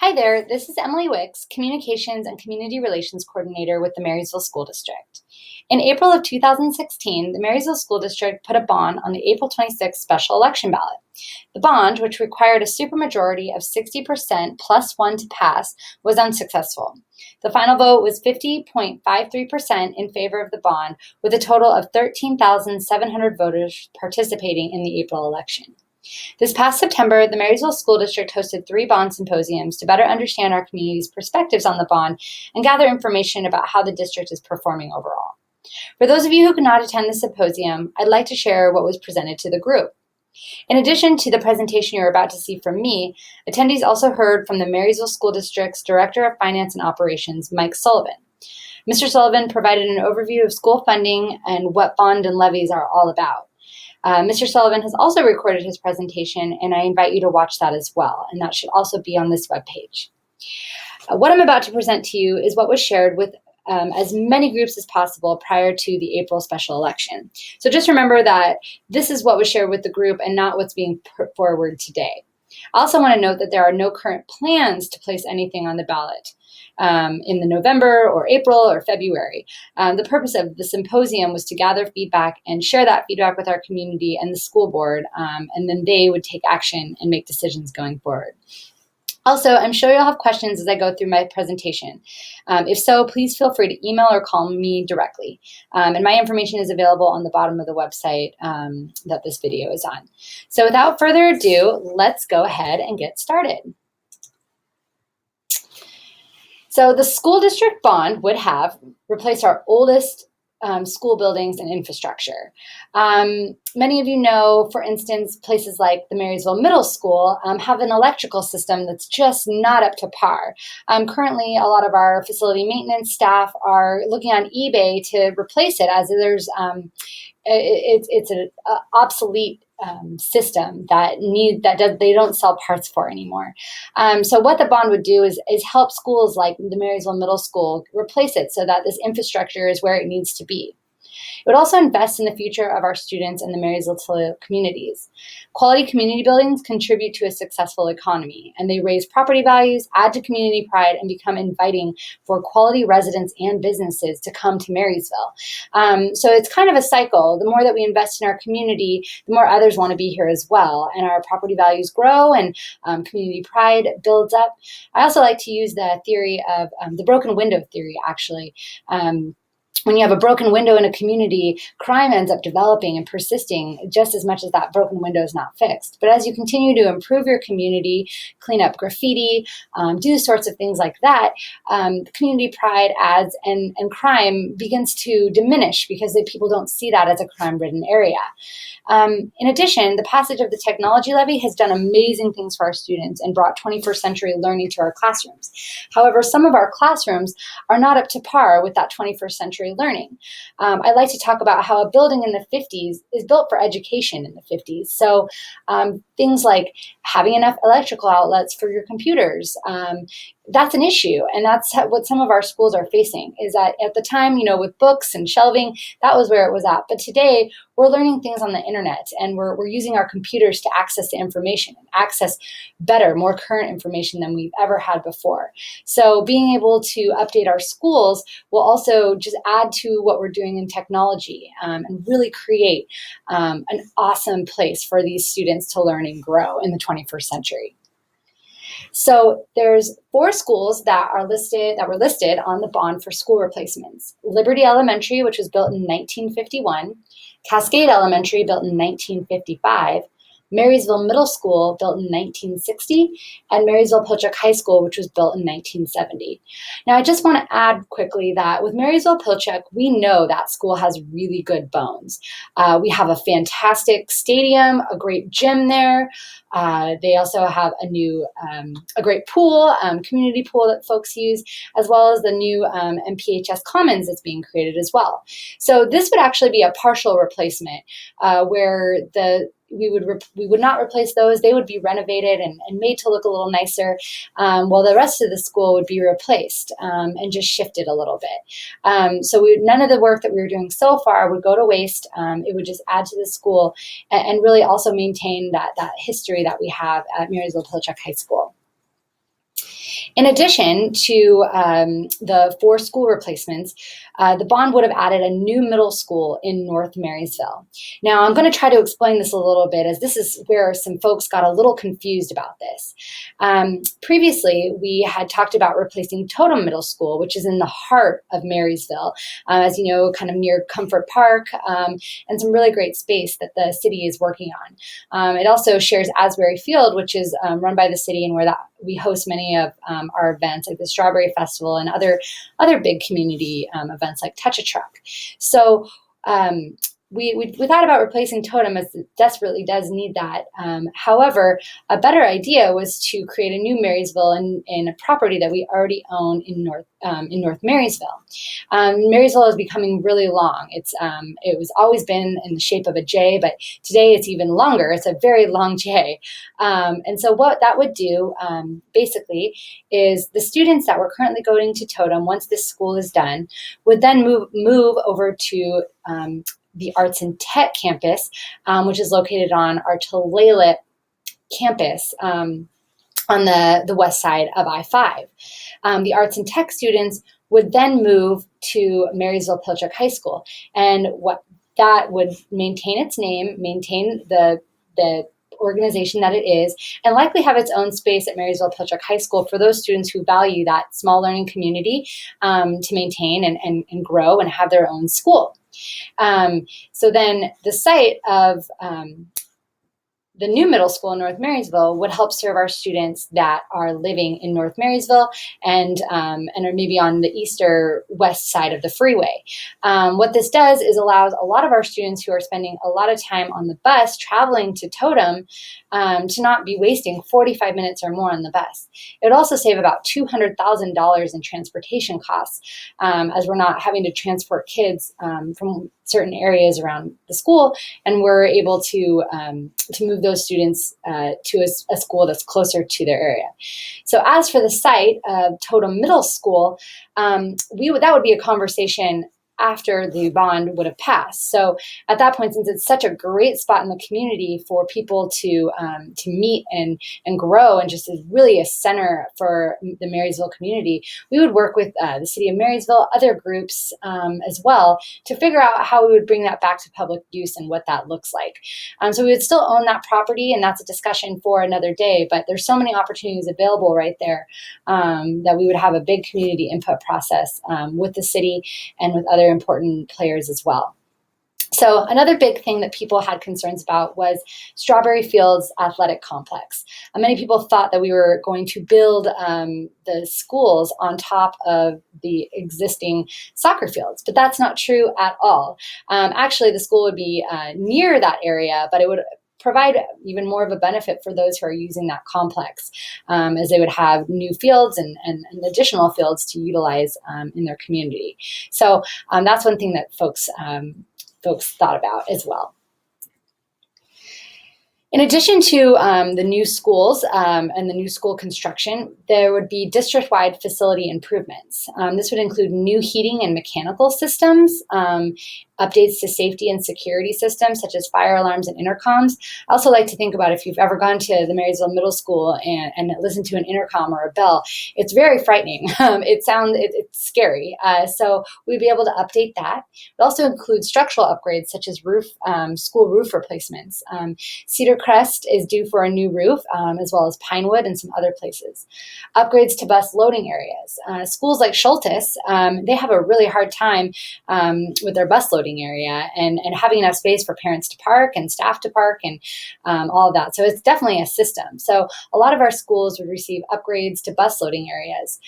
Hi there, this is Emily Wicks, Communications and Community Relations Coordinator with the Marysville School District. In April of 2016, the Marysville School District put a bond on the April 26th special election ballot. The bond, which required a supermajority of 60% plus one to pass, was unsuccessful. The final vote was 50.53% in favor of the bond, with a total of 13,700 voters participating in the April election. This past September, the Marysville School District hosted 3 bond symposiums to better understand our community's perspectives on the bond and gather information about how the district is performing overall. For those of you who could not attend the symposium, I'd like to share what was presented to the group. In addition to the presentation you're about to see from me, attendees also heard from the Marysville School District's Director of Finance and Operations, Mike Sullivan. Mr. Sullivan provided an overview of school funding and what bond and levies are all about. Mr. Sullivan has also recorded his presentation, and I invite you to watch that as well, and that should also be on this webpage. What I'm about to present to you is what was shared with as many groups as possible prior to the April special election. So just remember that this is what was shared with the group and not what's being put forward today. I also want to note that there are no current plans to place anything on the ballot in the November or April or February. The purpose of the symposium was to gather feedback and share that feedback with our community and the school board, and then they would take action and make decisions going forward. Also, I'm sure you'll have questions as I go through my presentation. If so, please feel free to email or call me directly. And my information is available on the bottom of the website that this video is on. So without further ado, let's go ahead and get started. So the school district bond would have replaced our oldest school buildings and infrastructure. Many of you know, for instance, places like the Marysville Middle School have an electrical system that's just not up to par. Currently, a lot of our facility maintenance staff are looking on eBay to replace it, as there's it's an obsolete system that they don't sell parts for anymore. So what the bond would do is help schools like the Marysville Middle School replace it so that this infrastructure is where it needs to be. It would also invest in the future of our students and the Marysville communities. Quality community buildings contribute to a successful economy, and they raise property values, add to community pride, and become inviting for quality residents and businesses to come to Marysville. So it's kind of a cycle. The more that we invest in our community, the more others want to be here as well, and our property values grow and community pride builds up. I also like to use the theory of the broken window theory, actually. When you have a broken window in a community, crime ends up developing and persisting just as much as that broken window is not fixed. But as you continue to improve your community, clean up graffiti, do sorts of things like that, community pride adds and crime begins to diminish because people don't see that as a crime-ridden area. In addition, the passage of the technology levy has done amazing things for our students and brought 21st century learning to our classrooms. However, some of our classrooms are not up to par with that 21st century learning. I like to talk about how a building in the 50s is built for education in the 50s. So things like having enough electrical outlets for your computers, that's an issue. And that's what some of our schools are facing, is that at the time, with books and shelving, that was where it was at. But today, we're learning things on the internet, and we're using our computers to access the information and access better, more current information than we've ever had before. So being able to update our schools will also just add to what we're doing in technology and really create an awesome place for these students to learn and grow in the 21st century. So there's 4 schools that were listed on the bond for school replacements. Liberty Elementary, which was built in 1951, Cascade Elementary, built in 1955, Marysville Middle School, built in 1960, and Marysville Pilchuck High School, which was built in 1970. Now, I just want to add quickly that with Marysville Pilchuck, we know that school has really good bones. We have a fantastic stadium, a great gym there. They also have a great pool, community pool that folks use, as well as the new MPHS Commons that's being created as well. So this would actually be a partial replacement where we would not replace those. They would be renovated and made to look a little nicer, while the rest of the school would be replaced and just shifted a little bit. So none of the work that we were doing so far would go to waste. It would just add to the school and really also maintain that history that we have at Marysville Pilchuck High School. In addition to the 4 school replacements, the bond would have added a new middle school in North Marysville. Now, I'm going to try to explain this a little bit, as this is where some folks got a little confused about this. Previously, we had talked about replacing Totem Middle School, which is in the heart of Marysville, as you know, kind of near Comfort Park, and some really great space that the city is working on. It also shares Asbury Field, which is run by the city, and where we host many of our events, like the Strawberry Festival and other big community events like Touch a Truck. So we thought about replacing Totem, as it desperately does need that. However, a better idea was to create a new Marysville in a property that we already own in North Marysville. Marysville is becoming really long. It was always been in the shape of a J, but today it's even longer. It's a very long J. And so what that would do, basically, is the students that were currently going to Totem, once this school is done, would then move over to the Arts and Tech campus, which is located on our Tulalip campus on the west side of I-5. The Arts and Tech students would then move to Marysville-Pilchuck High School, and what that would maintain its name, maintain the organization that it is, and likely have its own space at Marysville-Pilchuck High School for those students who value that small learning community to maintain and grow and have their own school. So then the site of the new middle school in North Marysville would help serve our students that are living in North Marysville and are maybe on the east or west side of the freeway. What this does is allows a lot of our students who are spending a lot of time on the bus traveling to Totem to not be wasting 45 minutes or more on the bus. It would also save about $200,000 in transportation costs, as we're not having to transport kids from certain areas around the school, and we're able to move those students to a school that's closer to their area. So as for the site of Totem Middle School, that would be a conversation after the bond would have passed. So at that point, since it's such a great spot in the community for people to meet and grow, and just is really a center for the Marysville community, we would work with the city of Marysville, other groups as well, to figure out how we would bring that back to public use and what that looks like. So we would still own that property, and that's a discussion for another day, but there's so many opportunities available right there that we would have a big community input process with the city and with other important players as well. So another big thing that people had concerns about was Strawberry Field's athletic complex. Many people thought that we were going to build the schools on top of the existing soccer fields, but that's not true at all. Actually, the school would be near that area, but it would provide even more of a benefit for those who are using that complex, as they would have new fields and additional fields to utilize in their community. So that's one thing that folks thought about as well. In addition to the new schools and the new school construction, there would be district-wide facility improvements. This would include new heating and mechanical systems, updates to safety and security systems such as fire alarms and intercoms. I also like to think about if you've ever gone to the Marysville Middle School and listened to an intercom or a bell, it's very frightening. It's scary. So we'd be able to update that. It also includes structural upgrades such as school roof replacements. Cedar Crest is due for a new roof, as well as Pinewood and some other places. Upgrades to bus loading areas. Schools like Schultes, they have a really hard time with their bus loading area and having enough space for parents to park and staff to park and all of that. So it's definitely a system. So a lot of our schools would receive upgrades to bus loading areas.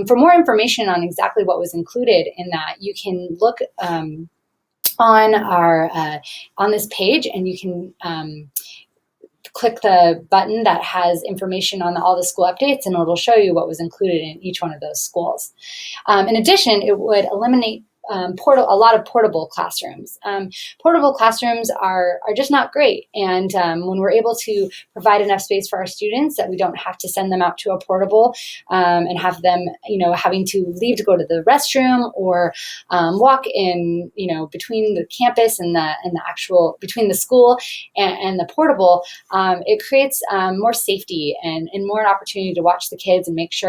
For more information on exactly what was included in that, you can look on this page, and you can click the button that has information on all the school updates, and it'll show you what was included in each one of those schools. In addition, it would eliminate a lot of portable classrooms. Portable classrooms are just not great, and when we're able to provide enough space for our students that we don't have to send them out to a portable and have them, having to leave to go to the restroom or walk in, between the campus and the actual between the school and the portable, it creates more safety and more an opportunity to watch the kids and make sure